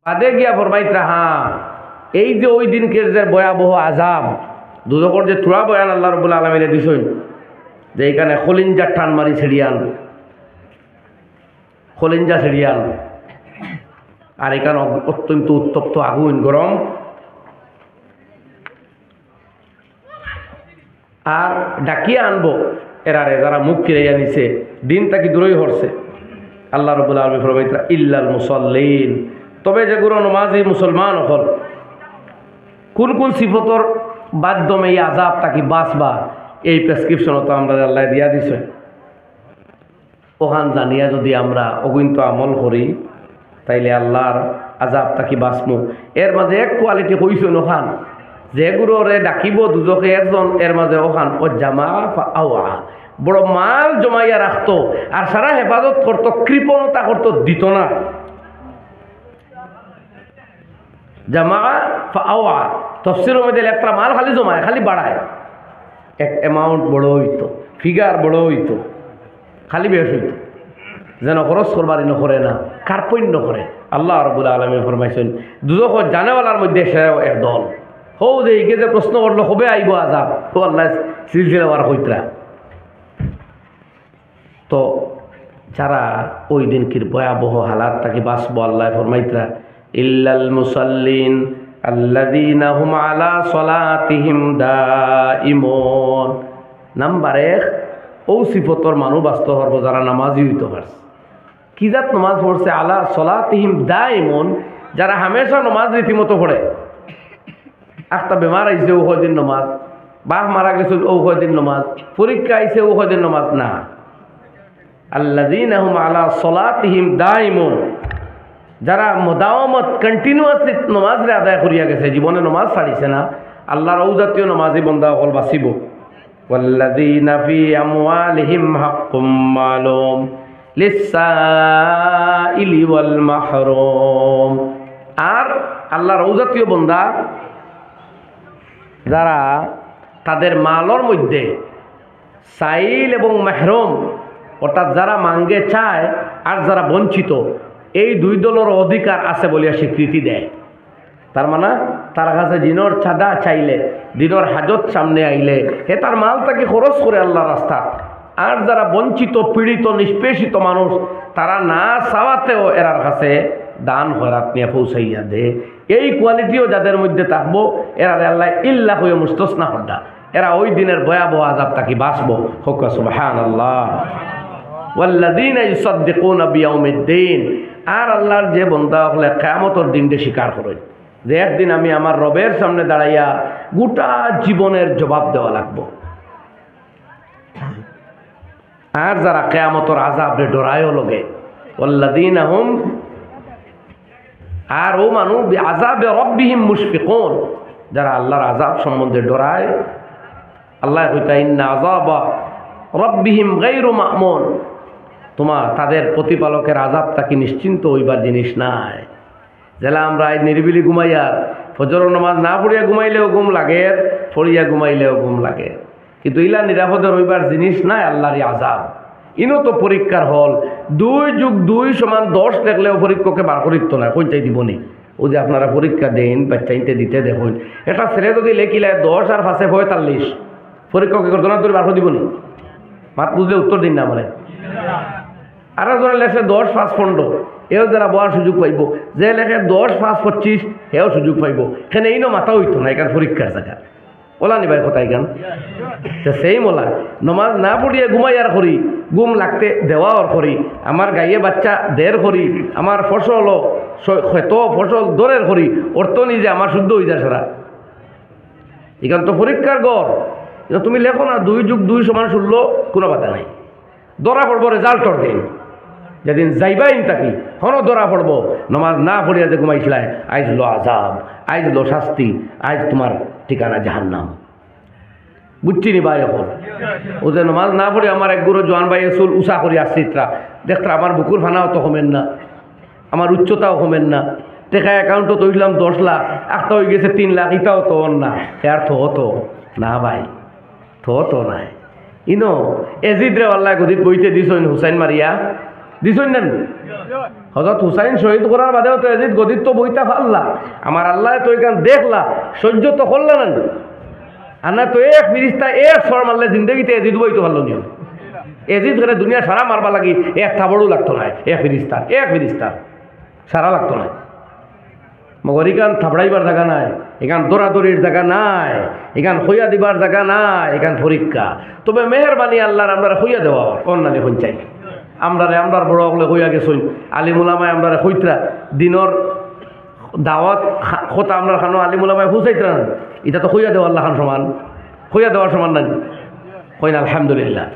বাদে গিয়া ফরমাইতরা হ্যাঁ এই যে ওই দিনকের যে ভয়াবহ আযাব দুজকর যে তুরা বয়ান আল্লাহ রাব্বুল আলামিনে দিছেন যে এখানে খলিঞ্জা টান মারি ছেড়িয়ান খলিঞ্জা ছেড়িয়ান আর এখানে অত্যন্ত উত্তপ্ত আগুন গরম আর ডাকিয়ে আনবো এরারে যারা মুখ ফিরাইয়া নিছে দিন তাকে দূরই হরছে আল্লাহ রাব্বুল আলামিন ফরমাইতরা ইল্লাল মুসাল্লিন তবে যেগুলো নমাজি মুসলমান হল কোন কোন সিফতর মাধ্যমে এই আযাব তাকে বাঁচবা এই প্রেসক্রিপশনও তো আমরা আল্লাহ দিয়া দিছে ওখান জানিয়া যদি আমরা অগুন্ত আমল করি তাইলে আল্লাহর আযাব তাকে বাঁচমু এর মাঝে এক কোয়ালিটি হইছেন ওখান যেগুলোরে ডাকিব দুজকে একজন এর মাঝে ওখান ও জামা আওয়া বড় মাল জমাইয়া রাখতো আর সারা হেফাজত করতো কৃপণতা করতো দিত না জামা আওয়া তফসিরের মধ্যে একটা মাল খালি জমায় খালি বাড়ায় এক অ্যামাউন্ট বড় হইতো ফিগার বড় হইতো খালি বেশ হইতো যেন খরচ করবারই নকরে না কার্পণ্য করে আল্লাহ রাব্বুল আলামিন ফরমাইছেন দুজক জানেওয়ালার মধ্যে সেও এক দল হৌ যে এই যে প্রশ্ন করলো হবে আইব আযাব তো আল্লাহ সিলসিলা বার হইতরা তো যারা ওই দিনকির ভয়াবহ হালাত তাকে বাঁচবো আল্লাহ ফরমাইতরা ইল্লাল মুসাল্লিন আল্লাযীনা হুম আলা সলাতিহিম দাইমুন নাম্বার 1 ও সিফতর মানুষ বাস্তব হরব যারা নামাজি হইতে পারছে কি জাত নামাজ পড়ছে আলা সলাতিহিম দাইমুন যারা হামেশা নামাজ রীতিমতো পড়ে একটা বেমার আইছে ও কয়দিন নামাজ বাপ মারা গেছে ও কয়দিন নামাজ পরীক্ষা আইছে ও কয়দিন নামাজ না আল্লাযীনা হুম আলা সলাতিহিম দাইমুন যারা মোদাওয়ামত কন্টিনিউয়াসলি নমাজ রে আদায় করিয়া গেছে জীবনে নমাজ ছাড়িছে না আল্লাহর ও জাতীয় নমাজি বন্দা হল বাঁচিব ওয়াল্লাযীনা ফি আমওয়ালিহিম হাক্কুম মালুম লিসসাইলি ওয়াল মাহরুম আর আল্লাহর ও জাতীয় বন্দা যারা তাদের মালর মধ্যে সাইল এবং মাহরুম অর্থাৎ যারা মাঙ্গে চায় আর যারা বঞ্চিত এই দুই দলের অধিকার আছে বলিয়া স্বীকৃতি দেয় তার মানে তার কাছে দিনের চাঁদা চাইলে দিনের হাজত সামনে আইলে হে তার মাল তাকে খরচ করে আল্লাহ রাস্তা আর যারা বঞ্চিত পীড়িত নিষ্পেষিত মানুষ তারা না চাওয়াতেও এরার কাছে দান খয়রাত নিয়ে পৌঁছাইয়া দে এই কোয়ালিটিও যাদের মধ্যে থাকবো এরা আল্লাহ ইল্লা হয়ে মুস্তসনা হড্ডা এরা ওই দিনের ভয়াবহ আযাব তাকে বাঁচবো হোক সুবহানাল্লাহ ওয়াল্লাযীনা ইউসাদ্দিকুনা বিয়াউমিদ্দিন আর আল্লাহর যে বন্দা হলে কিয়ামতের দিনকে স্বীকার করে যে একদিন আমি আমার রবের সামনে দাঁড়াইয়া গোটা জীবনের জবাব দেওয়া লাগবো আর যারা কিয়ামতের আযাবে ডরায়ও লগে ওয়াল্লাযীনা হুম আর ও মানুষ বিআযাবে রাব্বিহিম মুশফিকুন যারা আল্লাহর আযাব সম্বন্ধে ডরায় আল্লাহ কইতা ইন্না আযাবা রাব্বিহিম গায়রু মা'মুন তোমার তাদের প্রতিপালকের আযাব তাকে নিশ্চিন্ত হইবার জিনিস নাই যেলা আমরা নিরিবিলি ঘুমাইয়া ফজর নামাজ না পড়িয়া ঘুমাইলেও ঘুম লাগে পড়িয়া ঘুমাইলেও ঘুম লাগে কিন্তু ইলা নিরাপদে রইবার জিনিস নাই আল্লাহর আযাব ইনো তো পরীক্ষার হল 2 + 2 = 10 দেখলেও পরীক্ষককে বার করিত না কোনটাই দিবনি ও যে আপনারা পরীক্ষা দেন বাচ্চাইতে দিতে দেখুন একটা ছেলে যদি লেখিলে 10 আর 5 45 পরীক্ষককে ঘটনা করে বার করে দিবনি মাত বুঝলে উত্তর দিন না মানে আর যারা লেখে 10 5 15 এও যারা বলার সুযোগ পাইব যে লেখে 10 5 25 এও সুযোগ পাইব এখানে এইনো মাথা হইতো না এখানে পরীক্ষার জায়গা ওলা নিবাই কোথায় গান তো সেই মোলা নমাজ না পড়িয়া ঘুমাইয়ার করি ঘুম লাগতে দেওয়ার করি আমার গাইয়ে বাচ্চা দের করি আমার ফসল ক্ষেত ফসল দরের করি অর্থ নিজে আমার শুদ্ধ হয়ে যায় সারা এখান তো পরীক্ষার গড় তুমি লেখো না 2 + 2 = 16 কোনো বাধা নাই ধরা পড়বো রেজাল্টর দিন যেদিন যাইবাইন থাকি হন ধরা পড়বো নমাজ না পড়িয়া যে ঘুমাইছিলাই আইজ লো আযাব আইজ লো শাস্তি আইজ তোমার ঠিকানা জাহান্নাম বুঝছি নি ভাই এখন ও যে নমাজ না পড়ে আমার এক গুরু জোয়ান ভাই চুল উষা করি আসছিত্রা দেখতা আমার বুকুর ফানাও তো কমেন না আমার উচ্চতাও কমেন না টেকা অ্যাকাউন্টও তৈলাম 10 লাখ একটা হয়ে গেছে 3 লাখ এটাও তো না আর তো না ভাই তো নাই ইনো এজিদ রে আল্লাহ গদিত বইতে দিছ হুসাইন মারিয়া দিছই না হযরত হুসাইন শহীদ করার বাদেও তো এজিদ গদিত তো বইতা পারলা আমার আল্লাহ তো এখান দেখলা সহ্য তো করলা না আর না তো এক ফিরিস্তা এক সর মারলে জিন্দগিতে এজিদ বইতে পারলো নিয়ম এজিদ করে দুনিয়া সারা মারবা লাগি এক থাবড়ও লাগতো না এক ফিরিস্তা সারা লাগতো না মগর এখান থাবড়াইবার জায়গা নাই এখান দৌড়াদৌড়ির জায়গা নাই এখান হইয়া দিবার জায়গা নাই এখান পরীক্ষা তবে মেহরবানি আল্লাহর আমরা হইয়া দেওয়া অন্যান্য হইন চাই আমরার বড় হলে হইয়া গেছই আলিমুলামায় আমরা হইতরা দিনর দাওয়াত কথা আমরা খানো আলিমুলামায় হুসাইতরা না এটা তো হইয়া দেওয়া আল্লাহ খান সমান হইয়া দেওয়ার সমান নাই হই না আলহামদুলিল্লাহ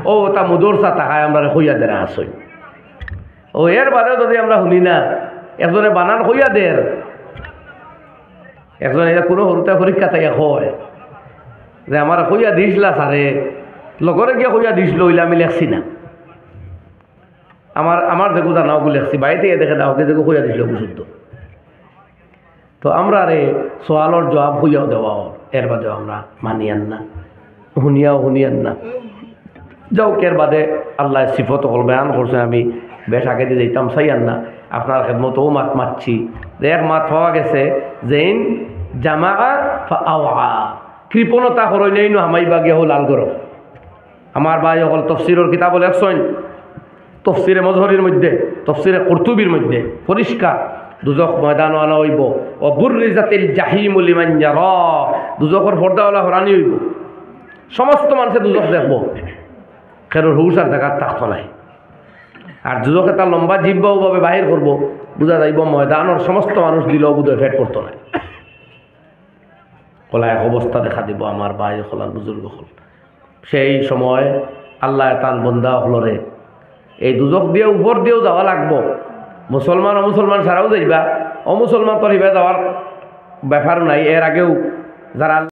ও তা মুদরসা তাহায় আমরা হইয়া দেরা আসই ও এর বাদে যদি আমরা শুনি না একজনে বানান হইয়া দের একজন এটা কোনো সৰুতে পরীক্ষা থাকে হয় যে আমার হইয়া দিছিলা সারে লগরে গিয়ে হইয়া দিছিল হইলে আমি লেখছি না আমার যেগু জানাওগু লেখছি বাড়িতে দেখে দাওকে যেগু হইয়া দিছিল শুদ্ধ তো আমরা রে সোয়ালর জবাব হইয়াও দেওয়া এর বাদেও আমরা মানিয়ান না শুনিয়ান না যাও এর বাদে আল্লাহ সিফত হল বয়ান করছে আমি বেশ আগে দিয়ে যেতাম চাইয়ান না আপনার খেদমতও মাত মাতছি যে এক মাত পাওয়া গেছে যেইন জামা আওয়া কৃপণতা হরই নেই নো হামাইবা গিয়ে হল আলগর আমার ভাই হল তফসিরের কিতাব লেখছেন তফসিরে মজহরির মধ্যে তফসিরে কুরতুবির মধ্যে পরিষ্কার দুজক ময়দান আনা হইব ও বুররিজাতিল জাহিমু লিমান ইয়ারা দুজকের পর্দাওয়ালা হরানি হইব সমস্ত মানুষে দুজক দেখব কেন হুসার জায়গার থাকত নাই আর দুজকে তার লম্বা জিব্বাওভাবে বাহির করবো বুঝা যাইব ময়দানের সমস্ত মানুষ দিলেও বুধ ফেট করতো না কলা এক অবস্থা দেখা দিব আমার ভাই হলার বুজুর্গ হল সেই সময় আল্লাহ তান বন্ধা হলরে এই দুজক দিয়ে উপর দিয়েও যাওয়া লাগবো মুসলমান অমুসলমান ছাড়াও যাইবা অমুসলমান তরিবা যাওয়ার ব্যাপার নাই এর আগেও যারা